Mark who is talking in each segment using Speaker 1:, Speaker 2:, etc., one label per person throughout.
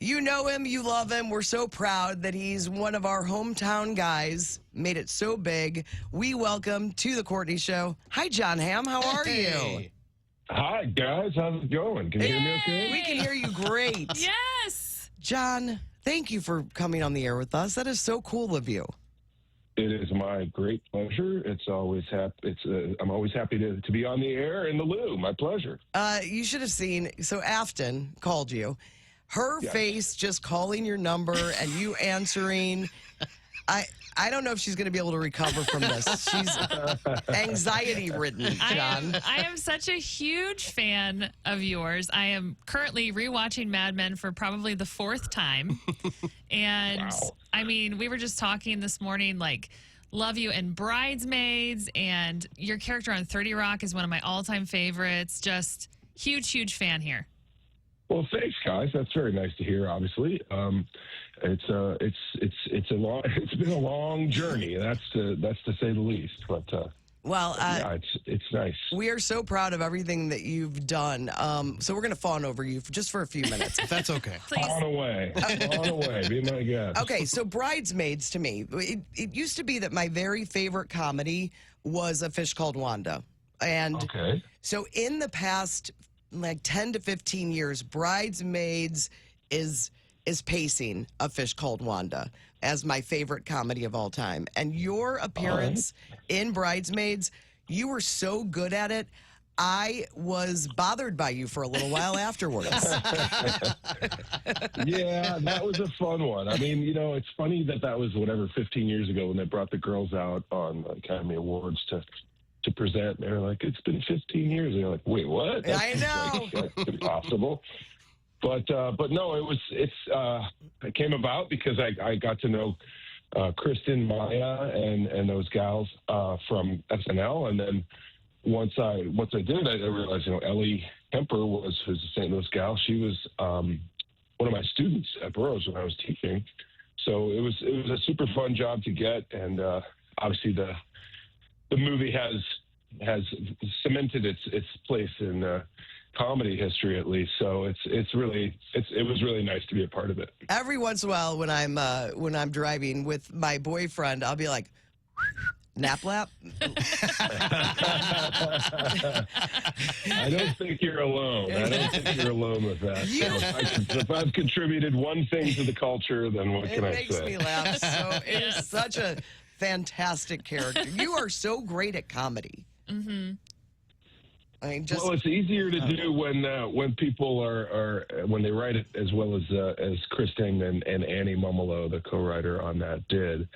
Speaker 1: You know him, you love him. We're so proud that he's one of our hometown guys. Made it so big. We welcome to the Courtney Show. Hi, Jon Hamm. How are you?
Speaker 2: Hi, guys. How's it going? Can you hear me okay?
Speaker 1: We can hear you great.
Speaker 3: Yes.
Speaker 1: Jon, thank you for coming on the air with us. That is so cool of you.
Speaker 2: It is my great pleasure. I'm always happy to be on the air in the loo. My pleasure.
Speaker 1: You should have seen. So Afton called you. Her face just calling your number and you answering. I don't know if she's going to be able to recover from this. She's anxiety-ridden, Jon.
Speaker 3: I am such a huge fan of yours. I am currently rewatching Mad Men for probably the 4th time. And,
Speaker 2: Wow.
Speaker 3: I mean, we were just talking this morning, like, love you in Bridesmaids, and your character on 30 Rock is one of my all-time favorites. Just huge, huge fan here.
Speaker 2: Well, thanks, guys. That's very nice to hear. Obviously, it's been a long journey. That's to say the least. But it's nice.
Speaker 1: We are so proud of everything that you've done. So we're going to fawn over you just for a few minutes.
Speaker 4: If that's okay.
Speaker 3: Please.
Speaker 2: On away. Be my guest.
Speaker 1: Okay, so Bridesmaids to me, it used to be that my very favorite comedy was A Fish Called Wanda. And
Speaker 2: Okay.
Speaker 1: so in the past, like 10 to 15 years, Bridesmaids is pacing A Fish Called Wanda as my favorite comedy of all time. And your appearance in Bridesmaids, you were so good at it. I was bothered by you for a little while afterwards.
Speaker 2: Yeah, that was a fun one. I mean, it's funny that was 15 years ago when they brought the girls out on Academy Awards to present. They're like, it's been 15 years. They're like, wait, what?
Speaker 1: I know.
Speaker 2: That's impossible. But no, it came about because I got to know Kristen, Maya, and those gals from SNL, and then once I did, I realized Ellie Kemper who's a St. Louis gal. She was one of my students at Burroughs when I was teaching. So it was a super fun job to get, and obviously the movie has cemented its place in comedy history, at least. So it was really nice to be a part of it.
Speaker 1: Every once in a while, when I'm driving with my boyfriend, I'll be like, nap lap.
Speaker 2: I don't think you're alone. With that. If I've contributed one thing to the culture, then what can I say?
Speaker 1: It makes me laugh. So it is such a fantastic character. You are so great at comedy.
Speaker 3: Mm-hmm.
Speaker 1: I mean,
Speaker 2: well, it's easier to do when people are when they write it as well as Kristen and Annie Mumolo, the co-writer on that, did.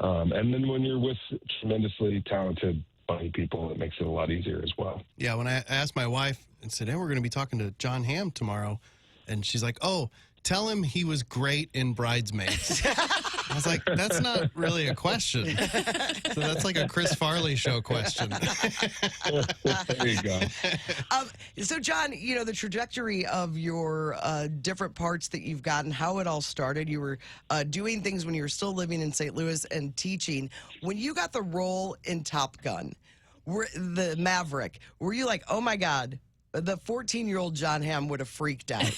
Speaker 2: And then when you're with tremendously talented, funny people, it makes it a lot easier as well.
Speaker 4: Yeah, when I asked my wife and said, hey, we're going to be talking to Jon Hamm tomorrow, and she's like, oh, tell him he was great in Bridesmaids. I was like, that's not really a question. So that's like a Chris Farley show question.
Speaker 2: There you go.
Speaker 1: So, Jon, the trajectory of your different parts that you've gotten, how it all started. You were doing things when you were still living in St. Louis and teaching. When you got the role in Top Gun, the Maverick, were you like, oh, my God, the 14-year-old Jon Hamm would have freaked out?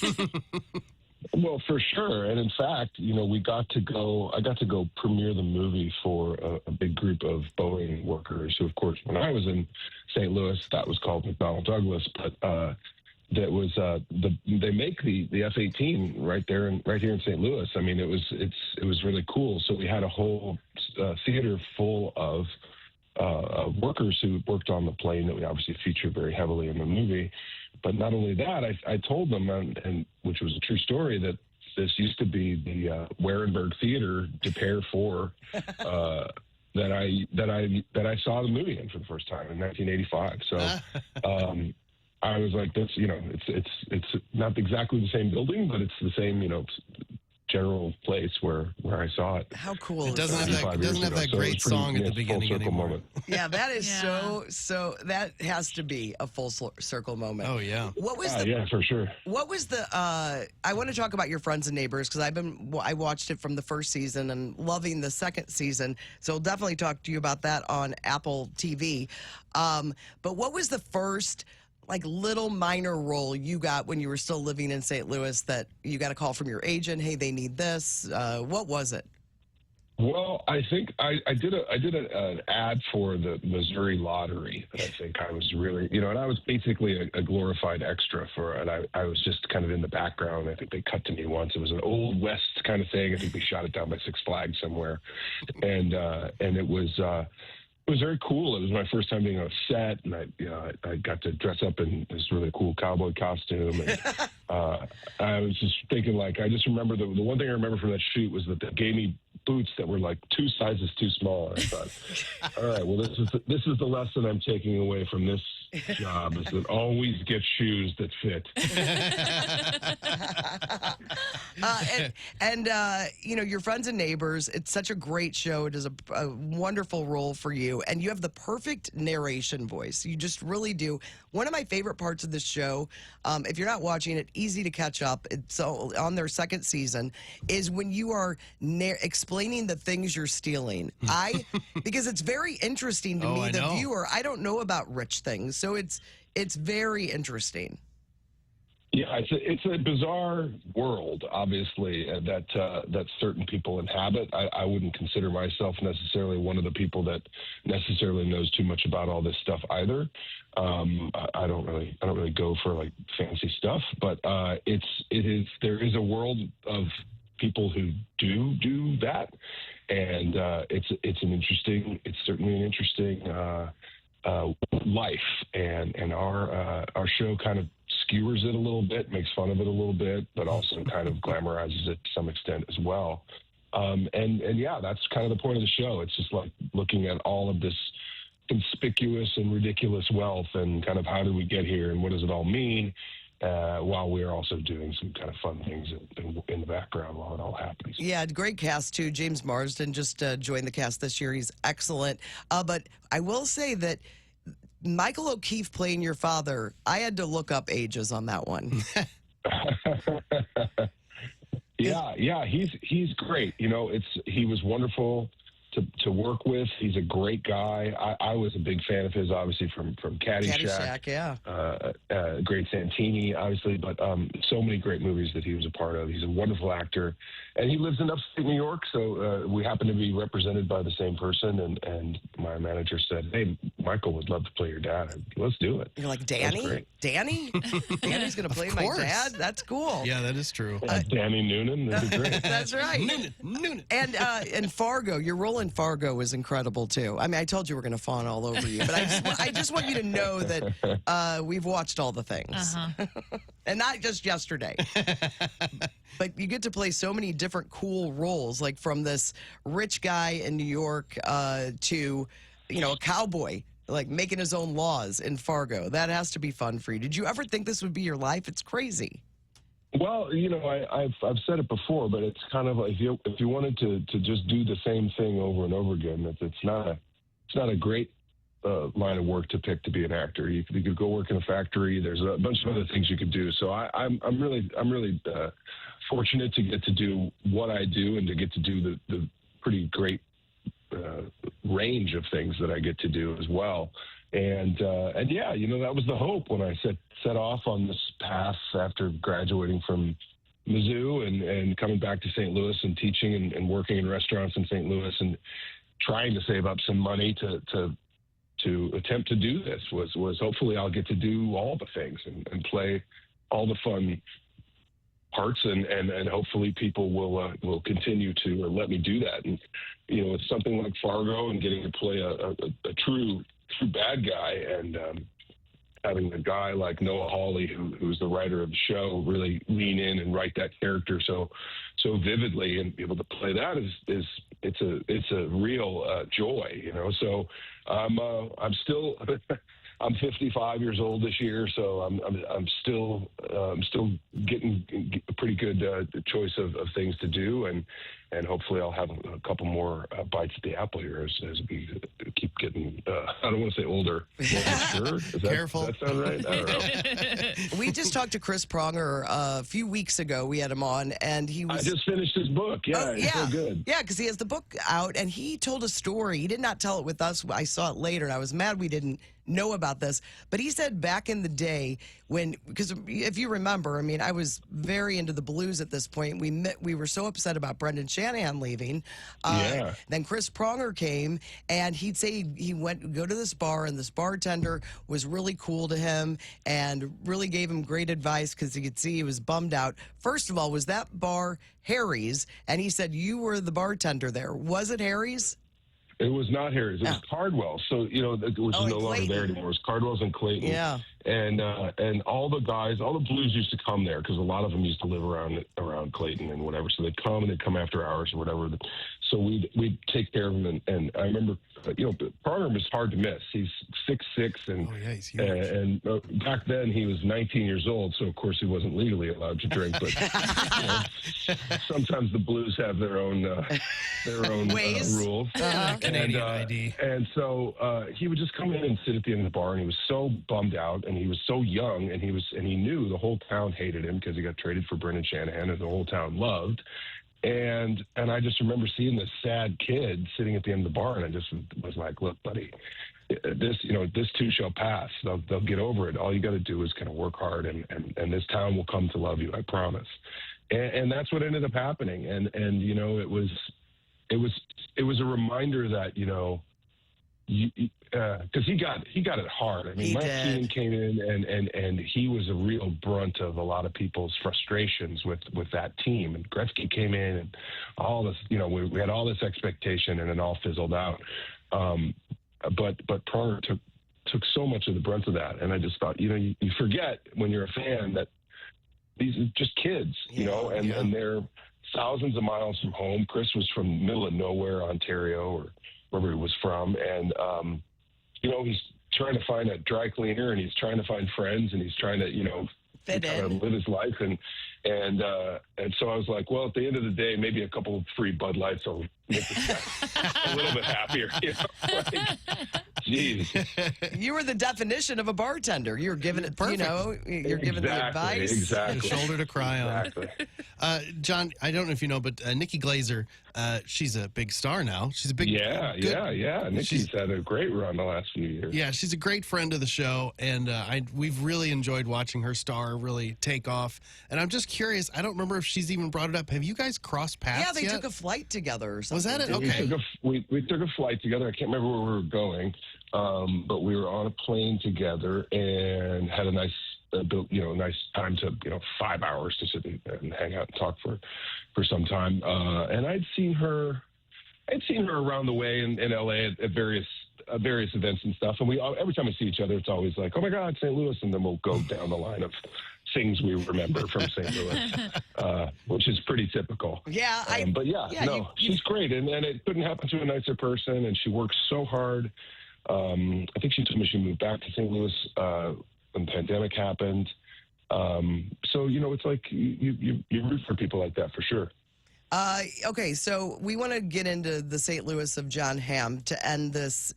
Speaker 2: Well, for sure. And in fact, I got to go premiere the movie for a big group of Boeing workers who, of course, when I was in St. Louis, that was called McDonnell Douglas. But that was they make the F-18 right here in St. Louis. I mean, it was really cool. So we had a whole theater full of workers who worked on the plane that we obviously featured very heavily in the movie. But not only that, I told them, and which was a true story, that this used to be the Warenberg Theater de Pere 4 that I saw the movie in for the first time in 1985. So I was like, "This, it's not exactly the same building, but it's the same, general place where I saw it."
Speaker 1: How cool
Speaker 4: it doesn't
Speaker 1: is
Speaker 4: have
Speaker 1: that?
Speaker 4: that great song at the beginning anymore.
Speaker 2: Moment.
Speaker 1: Yeah, that is so that has to be a full circle moment.
Speaker 4: Oh yeah.
Speaker 1: What was
Speaker 2: yeah, for sure.
Speaker 1: What was the I want to talk about your Friends and Neighbors because I watched it from the first season and loving the second season. So I'll definitely talk to you about that on Apple TV. But what was the first like little minor role you got when you were still living in St. Louis that you got a call from your agent? Hey, they need this. What was it?
Speaker 2: Well, I think I did an ad for the Missouri Lottery that I think I was really, and I was basically a glorified extra for, and I was just kind of in the background. I think they cut to me once. It was an Old West kind of thing. I think they shot it down by Six Flags somewhere, and it was very cool. It was my first time being on set, and I got to dress up in this really cool cowboy costume. And I was just thinking, I just remember the one thing I remember from that shoot was that they gave me boots that were like 2 sizes too small. And I thought, all right, well, this is the lesson I'm taking away from this job, is that always get shoes that fit.
Speaker 1: Your Friends and Neighbors, it's such a great show. It is a wonderful role for you, and you have the perfect narration voice. You just really do. One of my favorite parts of this show, if you're not watching it, easy to catch up. It's on their second season, is when you are explaining the things you're stealing. Because it's very interesting to me, the viewer. I don't know about rich things, so it's very interesting.
Speaker 2: Yeah, it's a bizarre world, obviously, that certain people inhabit. I wouldn't consider myself necessarily one of the people that necessarily knows too much about all this stuff either. I don't really go for like fancy stuff, but there is a world of people who do that, and it's certainly an interesting life, and our show kind of skewers it a little bit, makes fun of it a little bit, but also kind of glamorizes it to some extent as well. And yeah, that's kind of the point of the show. It's just like looking at all of this conspicuous and ridiculous wealth, and kind of how did we get here, and what does it all mean, while we're also doing some kind of fun things in the background while it all happens.
Speaker 1: Yeah, great cast too. James Marsden just joined the cast this year. He's excellent. But I will say that Michael O'Keefe playing your father, I had to look up ages on that one.
Speaker 2: Yeah, he's great. He was wonderful to work with. He's a great guy. I was a big fan of his, obviously, from Caddyshack.
Speaker 1: Yeah.
Speaker 2: Great Santini, obviously, but so many great movies that he was a part of. He's a wonderful actor, and he lives in upstate New York, so we happen to be represented by the same person, and my manager said, hey, Michael would love to play your dad. Let's do it.
Speaker 1: You're like, Danny? Danny's going to play my dad? That's cool.
Speaker 4: Yeah, that is true.
Speaker 2: Danny Noonan, that'd be great.
Speaker 1: That's right.
Speaker 4: Noonan.
Speaker 1: And Fargo, your role in Fargo is incredible too. I mean, I told you we're going to fawn all over you, but I just want you to know that we've watched all the things, and not just yesterday. But you get to play so many different cool roles, like from this rich guy in New York to, a cowboy, like making his own laws in Fargo. That has to be fun for you. Did you ever think this would be your life? It's crazy.
Speaker 2: Well, I've said it before, but it's kind of like if you wanted to just do the same thing over and over again, it's not a great line of work to pick to be an actor. You could go work in a factory. There's a bunch of other things you could do. So I'm really fortunate to get to do what I do, and to get to do the pretty great range of things that I get to do as well. And yeah, that was the hope when I set off on this path after graduating from Mizzou and coming back to St. Louis and teaching and working in restaurants in St. Louis and trying to save up some money to attempt to do this was hopefully I'll get to do all the things and play all the fun parts, and hopefully people will continue to let me do that. And it's something like Fargo and getting to play a true bad guy, and having a guy like Noah Hawley, who's the writer of the show, really lean in and write that character so vividly, and be able to play that it's a real joy, So I'm still I'm 55 years old this year, so I'm still getting a pretty good choice of things to do, and and hopefully I'll have a couple more bites at the apple here as we keep getting. I don't want to say older. Sure.
Speaker 4: Careful.
Speaker 2: Does that sound right? I don't know.
Speaker 1: We just talked to Chris Pronger a few weeks ago. We had him on, and he was.
Speaker 2: I just finished his book. Yeah, it's so good.
Speaker 1: Yeah, because he has the book out, and he told a story. He did not tell it with us. I saw it later, and I was mad we didn't know about this. But he said back in the day because if you remember, I mean, I was very into the Blues at this point. We were so upset about Brendan Shanahan leaving. Then Chris Pronger came, and he'd say he go to this bar, and this bartender was really cool to him and really gave him great advice because he could see he was bummed out. First of all, was that bar Harry's? And he said you were the bartender there. Was it Harry's?
Speaker 2: It was not Harry's. It was Cardwell. So, it was no longer there anymore. It was Cardwell's and Clayton.
Speaker 1: Yeah.
Speaker 2: And all the guys, all the Blues used to come there because a lot of them used to live around Clayton and whatever. So they'd come after hours or whatever. So we'd take care of them. And I remember, Pronger was hard to miss. He's 6'6", and
Speaker 4: he's huge.
Speaker 2: And back then he was 19 years old. So of course he wasn't legally allowed to drink. But sometimes the Blues have their own
Speaker 1: ways.
Speaker 2: Rules.
Speaker 4: Canadian ID.
Speaker 2: And so he would just come in and sit at the end of the bar, and he was so bummed out, and he was so young, and he knew the whole town hated him because he got traded for Brendan Shanahan, and the whole town loved. And I just remember seeing this sad kid sitting at the end of the bar, and I just was like, "Look, buddy, this too shall pass. They'll get over it. All you got to do is kind of work hard, and this town will come to love you. I promise." And that's what ended up happening. And it was a reminder that because he got it hard. I mean, Mike Keenan came in and he was a real brunt of a lot of people's frustrations with that team. And Gretzky came in and all this, we had all this expectation, and it all fizzled out. But Pronger took so much of the brunt of that, and I just thought, you forget when you're a fan that these are just kids, and they're thousands of miles from home. Chris was from middle of nowhere, Ontario, or wherever he was from, and he's trying to find a dry cleaner, and he's trying to find friends, and he's trying to
Speaker 1: fit in,
Speaker 2: live his life, and so I was like, well, at the end of the day, maybe a couple of free Bud Lights will make this guy a little bit happier. Jeez.
Speaker 1: You were the definition of a bartender. You were giving it, you're giving the advice.
Speaker 2: Exactly.
Speaker 4: A shoulder to cry on.
Speaker 2: Exactly.
Speaker 4: John, I don't know if you know, but Nikki Glazer, she's a big star now. She's a big
Speaker 2: Yeah. Nikki's had a great run the last few years.
Speaker 4: Yeah, she's a great friend of the show, and we've really enjoyed watching her star really take off. And I'm just curious, I don't remember if she's even brought it up. Have you guys crossed paths
Speaker 1: Yeah, they
Speaker 4: yet?
Speaker 1: took a flight together or something.
Speaker 4: Was that it? Okay.
Speaker 2: We took a flight together. I can't remember where we were going, but we were on a plane together and had a nice nice time to 5 hours to sit and hang out and talk for some time. And I'd seen her around the way in LA at various events and stuff. And every time we see each other, it's always like, oh my God, St. Louis, and then we'll go down the line of things we remember from St. Louis, which is pretty typical.
Speaker 1: Yeah,
Speaker 2: she's great, and it couldn't happen to a nicer person, and she works so hard. I think she told me she moved back to St. Louis when the pandemic happened. So it's like you root for people like that for sure.
Speaker 1: Okay, so we want to get into the St. Louis of Jon Hamm to end this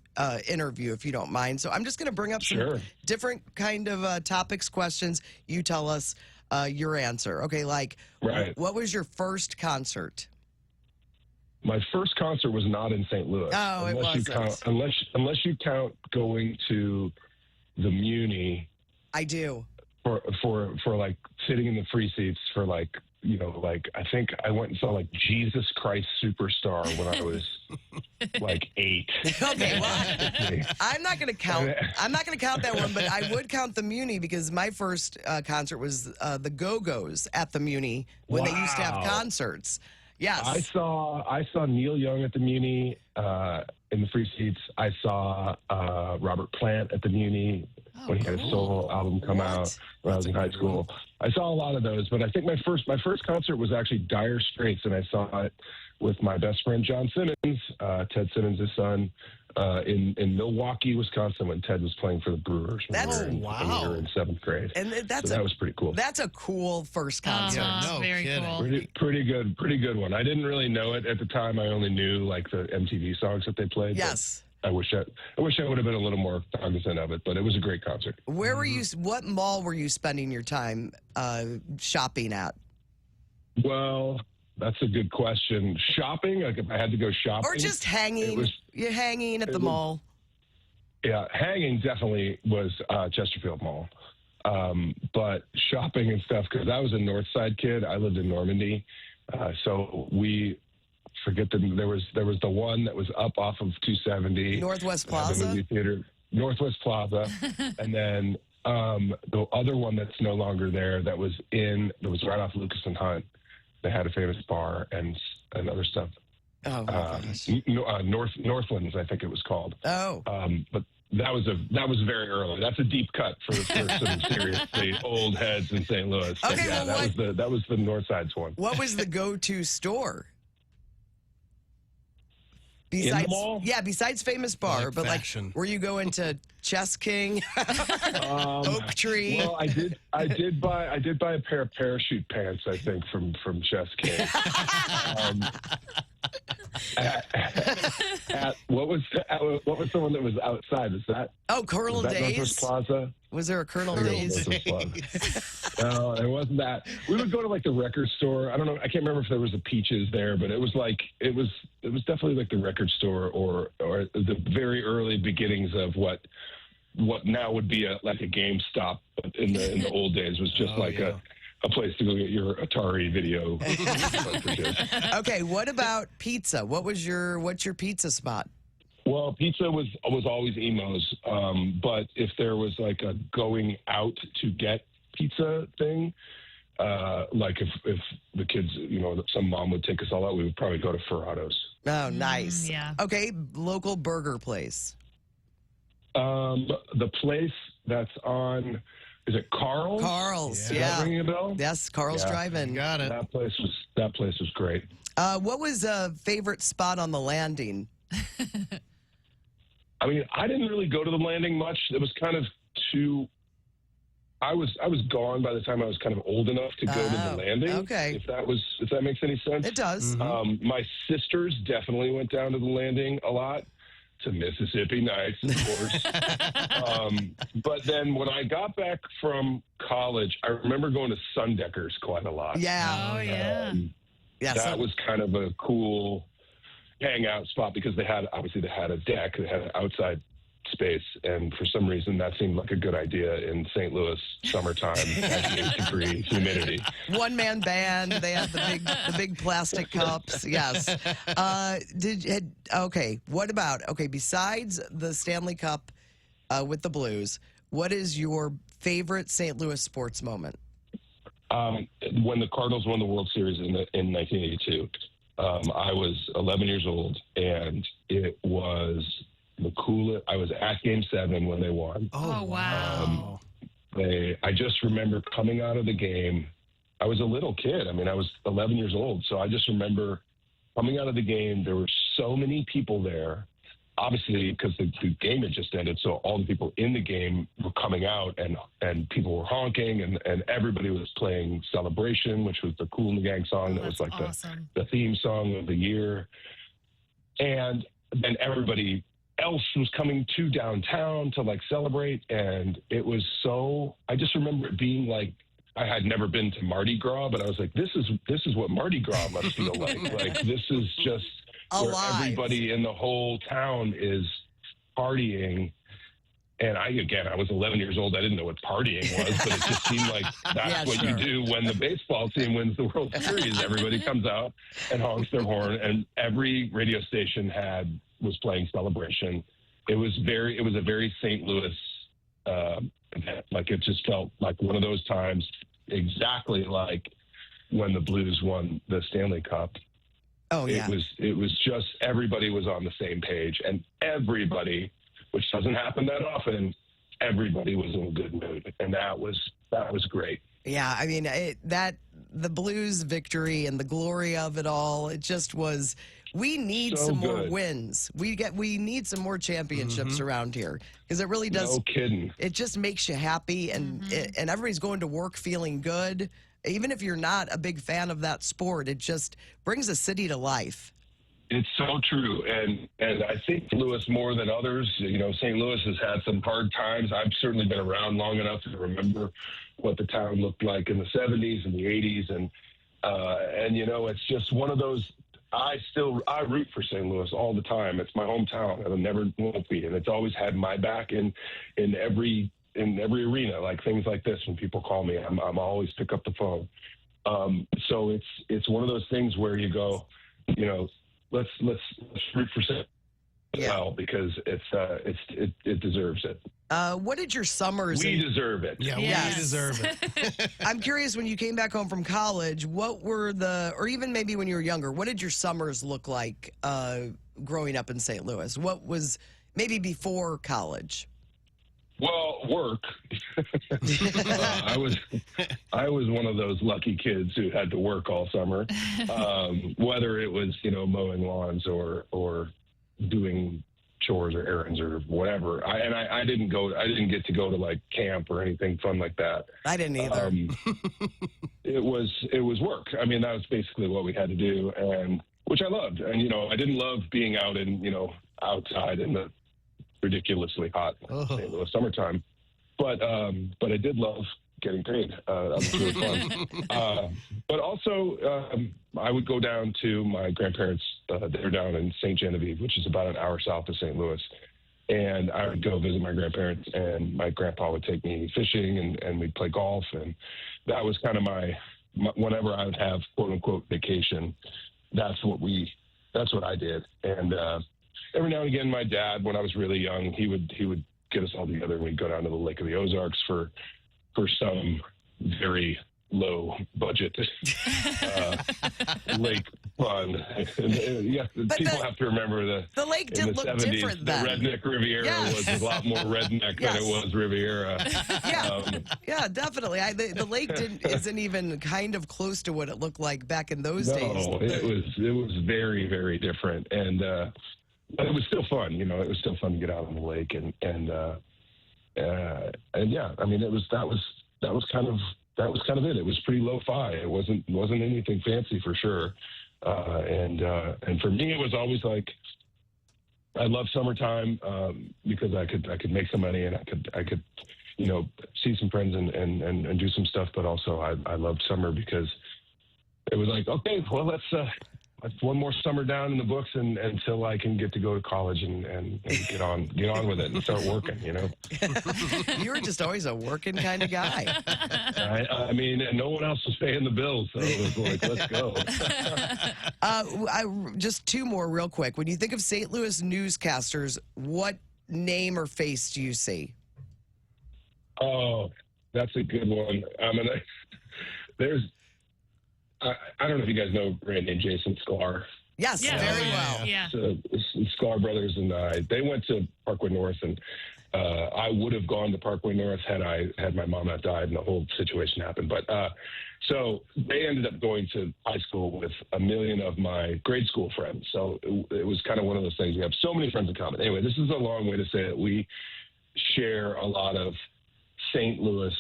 Speaker 1: interview, if you don't mind. So I'm just going to bring up some different kind of topics, questions. You tell us your answer. Okay, what was your first concert?
Speaker 2: My first concert was not in St. Louis.
Speaker 1: Oh, it wasn't.
Speaker 2: Unless you count going to the Muni.
Speaker 1: I do.
Speaker 2: For like sitting in the free seats for I think I went and saw Jesus Christ Superstar when I was 8.
Speaker 1: Okay, well, I'm not going to count that one, but I would count the Muni because my first concert was the Go-Go's at the Muni when they used to have concerts. Yes.
Speaker 2: I saw Neil Young at the Muni in the free seats. I saw Robert Plant at the Muni. when he had his solo album come out when I was in high school. I saw a lot of those, but I think my first concert was actually Dire Straits, and I saw it with my best friend John Simmons, Ted Simmons' son, in Milwaukee, Wisconsin, when Ted was playing for the Brewers when we were in 7th grade.
Speaker 1: And
Speaker 2: so that was pretty cool.
Speaker 1: That's a cool first concert.
Speaker 4: No
Speaker 3: very
Speaker 4: kidding.
Speaker 3: cool.
Speaker 2: Pretty good one. I didn't really know it at the time. I only knew like the MTV songs that they played.
Speaker 1: Yes.
Speaker 2: I wish I would have been a little more cognizant of it, but it was a great concert.
Speaker 1: Where were you? What mall were you spending your time shopping at?
Speaker 2: Well, that's a good question. Shopping, like if I had to go shopping,
Speaker 1: Or just hanging? You're hanging at the mall.
Speaker 2: Yeah, hanging definitely was Chesterfield Mall. But shopping and stuff, because I was a North Side kid. I lived in Normandy. So we forget there was the one that was up off of 270.
Speaker 1: Northwest
Speaker 2: The
Speaker 1: Plaza?
Speaker 2: movie theater. Northwest Plaza. And then the other one that's no longer there that was right off Lucas and Hunt. They had a famous bar and other stuff.
Speaker 1: Oh, my gosh.
Speaker 2: Northlands, I think it was called.
Speaker 1: Oh.
Speaker 2: But that was very early. That's a deep cut for some seriously old heads in St. Louis.
Speaker 1: Okay,
Speaker 2: yeah,
Speaker 1: well,
Speaker 2: that was the North Side's one.
Speaker 1: What was the go-to store?
Speaker 2: In the mall?
Speaker 1: Yeah, besides Famous Bar,
Speaker 4: Like
Speaker 1: but
Speaker 4: fashion.
Speaker 1: were you going to Chess King, Oak Tree?
Speaker 2: Well, I did buy a pair of parachute pants, I think, from Chess King. What was the one that was outside? Is that
Speaker 1: Colonel
Speaker 2: was that
Speaker 1: Days?
Speaker 2: Northwest Plaza?
Speaker 1: Was there a Colonel Days?
Speaker 2: No, it wasn't that. We would go to like the record store. I don't know. I can't remember if there was a Peaches there, but it was definitely like the record store or the very early beginnings of what now would be like a GameStop in the old days was just a place to go get your Atari video.
Speaker 1: Okay, what about pizza? What's your pizza spot?
Speaker 2: Well, pizza was always Emo's, but if there was like a going out to get pizza thing, like if the kids, some mom would take us all out, we would probably go to Ferrado's.
Speaker 1: Oh, nice.
Speaker 3: Yeah.
Speaker 1: Okay, local burger place.
Speaker 2: The place that's on, is it Carl's?
Speaker 1: Carl's,
Speaker 2: Is that ringing a bell?
Speaker 1: Yes, Carl's Drive-In.
Speaker 4: Got it.
Speaker 2: That place was great.
Speaker 1: What was a favorite spot on the landing?
Speaker 2: I mean, I didn't really go to the landing much. It was kind of too. I was gone by the time I was kind of old enough to go to the landing.
Speaker 1: Okay.
Speaker 2: If that makes any sense.
Speaker 1: It does.
Speaker 2: My sisters definitely went down to the landing a lot. To Mississippi Nights, of course. But then when I got back from college, I remember going to Sundeckers quite a lot.
Speaker 1: Yeah.
Speaker 3: Oh, yeah.
Speaker 2: That was kind of a cool hangout spot because they had a deck, they had an outside space, and for some reason that seemed like a good idea in St. Louis summertime, 98-degree humidity.
Speaker 1: One-man band. They had the big plastic cups. Yes. What about besides the Stanley Cup with the Blues, what is your favorite St. Louis sports moment?
Speaker 2: When the Cardinals won the World Series in 1982, I was 11 years old, and it was the coolest. I was at Game 7 when they won.
Speaker 3: Oh, wow.
Speaker 2: I just remember coming out of the game. I was a little kid. I mean, I was 11 years old, so I just remember coming out of the game. There were so many people there, obviously because the game had just ended, so all the people in the game were coming out, and people were honking, and everybody was playing Celebration, which was the Kool and the Gang song. That was like
Speaker 3: awesome.
Speaker 2: the theme song of the year. And then everybody else was coming to downtown to like celebrate, and it was I just remember it being like, I had never been to Mardi Gras, but I was like, this is what Mardi Gras must feel like. Like, this is just where everybody in the whole town is partying. And I was 11 years old. I didn't know what partying was, but it just seemed like that's what you do when the baseball team wins the World Series. Everybody comes out and honks their horn, and every radio station was playing Celebration. It was a very St. Louis event. Like, it just felt like one of those times, exactly like when the Blues won the Stanley Cup.
Speaker 1: Oh, yeah.
Speaker 2: It was just everybody was on the same page, and everybody, which doesn't happen that often, everybody was in a good mood, and that was great.
Speaker 1: Yeah, I mean the Blues victory and the glory of it all. It just was. We need
Speaker 2: So
Speaker 1: some more
Speaker 2: good.
Speaker 1: wins. We need some more championships around here because it really does.
Speaker 2: No kidding.
Speaker 1: It just makes you happy, and and everybody's going to work feeling good. Even if you're not a big fan of that sport, it just brings a city to life.
Speaker 2: It's so true, and I think Louis more than others. You know, St. Louis has had some hard times. I've certainly been around long enough to remember what the town looked like in the '70s and the '80s, and you know, it's just one of those. I root for St. Louis all the time. It's my hometown, and it never won't be, and it's always had my back in every arena, like things like this. When people call me, I'm always pick up the phone. So it's one of those things where you go, you know. Let's root for St. well, because it deserves it.
Speaker 1: What did your summers?
Speaker 2: We deserve it.
Speaker 4: Yeah,
Speaker 3: Yes.
Speaker 4: we deserve it.
Speaker 1: I'm curious, when you came back home from college, what were or even maybe when you were younger, what did your summers look like growing up in St. Louis? What was maybe before college?
Speaker 2: Well, work. I was one of those lucky kids who had to work all summer, whether it was mowing lawns or doing chores or errands or whatever. I didn't get to go to like camp or anything fun like that.
Speaker 1: I didn't either.
Speaker 2: It was work. I mean, that was basically what we had to do, and which I loved. And I didn't love being out outside in the ridiculously hot St. Louis summertime, but I did love getting paid. That was really fun. But also, I would go down to my grandparents. They're down in St. Genevieve, which is about an hour south of St. Louis, and I would go visit my grandparents. And my grandpa would take me fishing, and we'd play golf, and that was kind of my whenever I would have quote unquote vacation. That's what I did, and. Every now and again, my dad, when I was really young, he would get us all together and we'd go down to the Lake of the Ozarks for some very low budget lake fun. People have to remember
Speaker 1: the lake did look
Speaker 2: 70s,
Speaker 1: different then.
Speaker 2: The redneck Riviera was a lot more redneck than it was Riviera.
Speaker 1: Yeah, definitely. The lake isn't even kind of close to what it looked like back in those days.
Speaker 2: No, it was very, very different, and. But it was still fun, it was still fun to get out on the lake and yeah, I mean, that was kind of it. It was pretty lo-fi. It wasn't anything fancy for sure. And for me, it was always like, I love summertime, because I could make some money and I could, see some friends and do some stuff. But also I loved summer because it was like, okay, well, let's one more summer down in the books until I can get to go to college and get on with it and start working,
Speaker 1: You were just always a working kind of guy.
Speaker 2: I mean, no one else was paying the bills, so it was like, let's go.
Speaker 1: Just two more real quick. When you think of St. Louis newscasters, what name or face do you see?
Speaker 2: Oh, that's a good one. I don't know if you guys know a brand named Jason Sklar.
Speaker 1: Yes, very well.
Speaker 3: Yeah.
Speaker 2: So, Sklar Brothers and they went to Parkway North, and I would have gone to Parkway North had my mom not died and the whole situation happened. But so they ended up going to high school with a million of my grade school friends. So it was kind of one of those things. We have so many friends in common. Anyway, this is a long way to say that we share a lot of St. Louis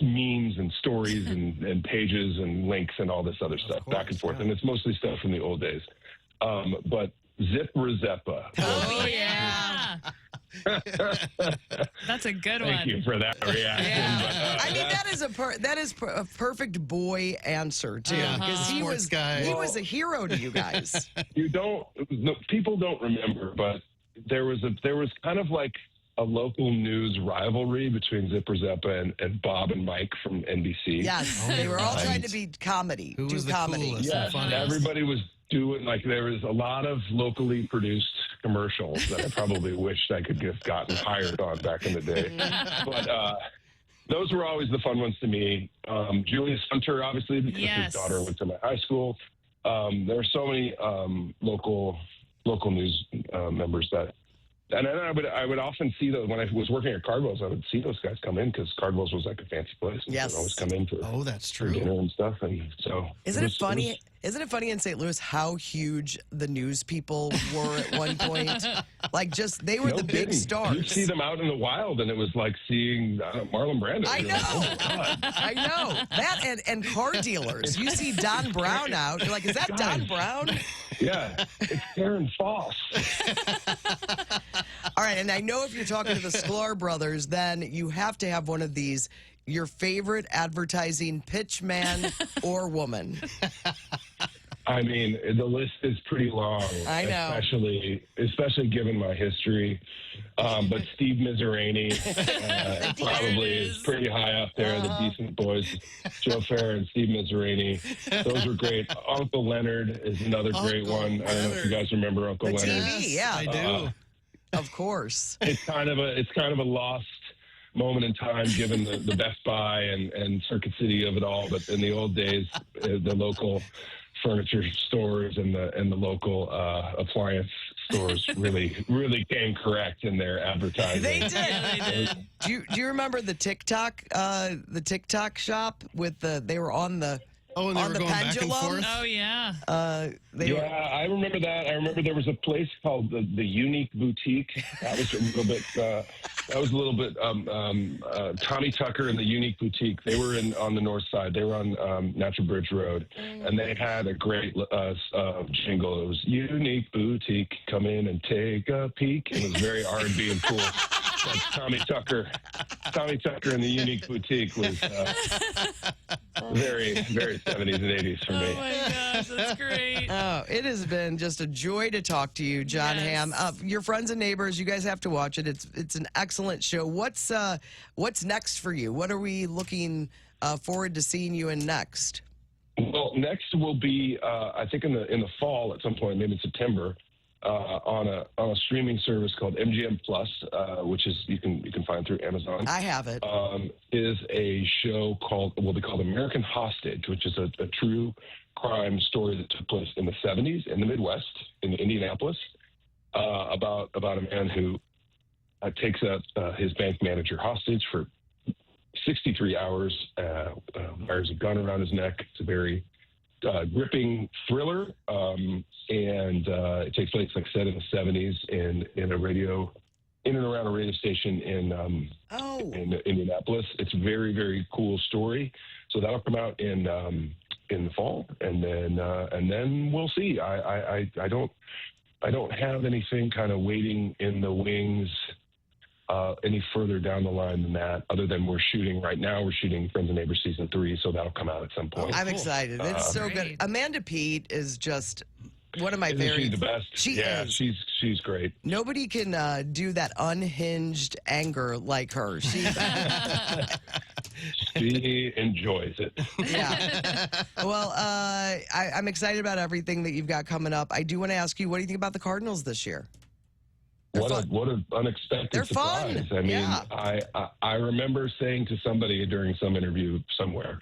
Speaker 2: memes and stories and pages and links and all this other stuff back and forth. Yeah. And it's mostly stuff from the old days. But Zip Rizeppa.
Speaker 3: Oh, yeah. That's a good one.
Speaker 2: Thank you for that reaction.
Speaker 3: Yeah.
Speaker 2: But,
Speaker 1: I mean, that is a perfect boy answer too, because he was a hero to you guys.
Speaker 2: People don't remember, but there was kind of like a local news rivalry between Zip Rizeppa and Bob and Mike from NBC.
Speaker 1: Yes, they were all trying to be comedy.
Speaker 4: Who was the
Speaker 1: comedy.
Speaker 4: coolest and
Speaker 2: Yeah,
Speaker 4: funniest?
Speaker 2: everybody was doing, like, there was a lot of locally produced commercials that I probably wished I could have gotten hired on back in the day. But those were always the fun ones to me. Julius Hunter, obviously, because his daughter went to my high school. There are so many local news members that And then I would often see those when I was working at Cardwell's. I would see those guys come in because Cardwell's was like a fancy place. And
Speaker 1: Yes.
Speaker 2: they'd always come in for
Speaker 4: Oh, that's
Speaker 2: for
Speaker 4: true.
Speaker 2: dinner and stuff. And so
Speaker 1: Isn't it funny? Isn't it funny in St. Louis how huge the news people were at one point? Like, just they were
Speaker 2: No
Speaker 1: the big
Speaker 2: kidding.
Speaker 1: stars.
Speaker 2: You'd see them out in the wild, and it was like seeing Marlon Brando.
Speaker 1: I
Speaker 2: You're like, oh,
Speaker 1: know.
Speaker 2: my God.
Speaker 1: I know that, and car dealers. You see Don Brown out. You're like, is that Don Brown?
Speaker 2: Yeah, it's Karen Foss.
Speaker 1: All right, and I know if you're talking to the Sklar brothers, then you have to have one of these. Your favorite advertising pitch man or woman.
Speaker 2: I mean, the list is pretty long.
Speaker 1: I know.
Speaker 2: Especially given my history. But Steve Mizrarini probably is pretty high up there. The Decent Boys, Joe Farah and Steve Mizrarini. Those were great. Uncle Leonard is another great
Speaker 4: Uncle
Speaker 2: one. I don't know if you guys remember Uncle
Speaker 1: The
Speaker 2: Leonard.
Speaker 1: TV, yeah.
Speaker 4: I do.
Speaker 1: Of course.
Speaker 2: It's kind of a lost moment in time given the Best Buy and Circuit City of it all. But in the old days, the local furniture stores and the local appliance stores really came correct in their advertising.
Speaker 1: They did.
Speaker 3: Yeah, they did.
Speaker 1: Do you remember the TikTok shop with they were on the
Speaker 4: Oh, and they
Speaker 1: on
Speaker 4: were
Speaker 1: the
Speaker 4: going back and
Speaker 1: pendulum?
Speaker 4: forth?
Speaker 3: Oh, yeah.
Speaker 1: they were,
Speaker 2: I remember that. I remember there was a place called the Unique Boutique. That was a little bit. Tommy Tucker and the Unique Boutique. They were on the north side. They were on Natural Bridge Road, and they had a great jingle. It was Unique Boutique. Come in and take a peek. It was very R&B and cool. That's Tommy Tucker. Tommy Tucker and the Unique Boutique was very, very 70s and 80s for
Speaker 3: Oh,
Speaker 2: me.
Speaker 3: my gosh. That's great.
Speaker 1: oh, it has been just a joy to talk to you, Jon
Speaker 3: Yes.
Speaker 1: Hamm. Your friends and neighbors, you guys have to watch it. It's an excellent show. What's next for you? What are we looking forward to seeing you in next?
Speaker 2: Well, next will be, I think in the fall at some point, maybe in September, on a streaming service called MGM Plus, which is you can find through Amazon.
Speaker 1: I have it.
Speaker 2: Is a show will be called American Hostage, which is a true crime story that took place in the 70s in the Midwest, in Indianapolis, about a man who takes his bank manager hostage for 63 hours, wears a gun around his neck. It's a very gripping thriller, and it takes place, like I said, in the 70s in and around a radio station in Indianapolis. It's a very, very cool story. So that'll come out in the fall, and then we'll see. I don't have anything kind of waiting in the wings any further down the line than that, other than we're shooting Friends and Neighbors season 3, so that'll come out at some point.
Speaker 1: I'm excited. It's so good.
Speaker 3: Great.
Speaker 1: Amanda Peet is just one of my
Speaker 2: Isn't
Speaker 1: very.
Speaker 2: she the best?
Speaker 1: She
Speaker 2: yeah,
Speaker 1: is.
Speaker 2: she's great.
Speaker 1: Nobody can do that unhinged anger like her. She,
Speaker 2: She enjoys it.
Speaker 1: yeah. Well, I'm excited about everything that you've got coming up. I do want to ask you, what do you think about the Cardinals this year?
Speaker 2: What an unexpected
Speaker 1: They're
Speaker 2: surprise.
Speaker 1: fun.
Speaker 2: I mean,
Speaker 1: Yeah.
Speaker 2: I remember saying to somebody during some interview somewhere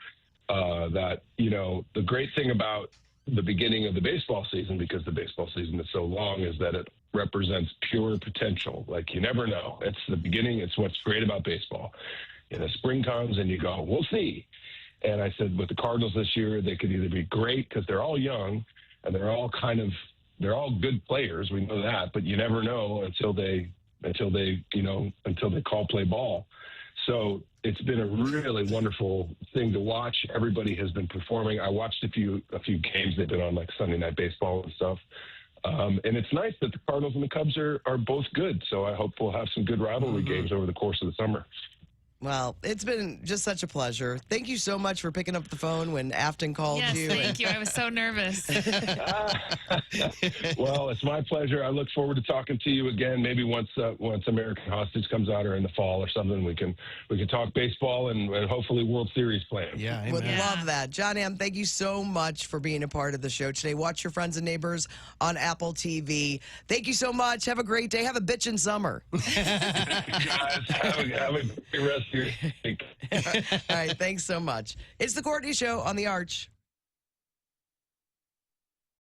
Speaker 2: that, the great thing about the beginning of the baseball season, because the baseball season is so long, is that it represents pure potential. Like, you never know. It's the beginning. It's what's great about baseball. The spring comes and you go, we'll see. And I said, with the Cardinals this year, they could either be great because they're all young and they're all good players. We know that, but you never know until they call play ball. So it's been a really wonderful thing to watch. Everybody has been performing. I watched a few games. They've been on like Sunday Night Baseball and stuff. And it's nice that the Cardinals and the Cubs are both good. So I hope we'll have some good rivalry games over the course of the summer.
Speaker 1: Well, it's been just such a pleasure. Thank you so much for picking up the phone when Afton called
Speaker 3: Yes,
Speaker 1: you.
Speaker 3: thank you. I was so nervous.
Speaker 2: Well, it's my pleasure. I look forward to talking to you again. Maybe once American Hostage comes out, or in the fall or something, we can talk baseball and hopefully World Series plans.
Speaker 4: Yeah, amen.
Speaker 1: Would
Speaker 3: Yeah.
Speaker 1: love that. Jon Hamm, thank you so much for being a part of the show today. Watch your Friends and Neighbors on Apple TV. Thank you so much. Have a great day. Have a bitchin' summer.
Speaker 2: Guys, have a great rest of your week.
Speaker 1: All right, thanks so much. It's the Courtney Show on The Arch.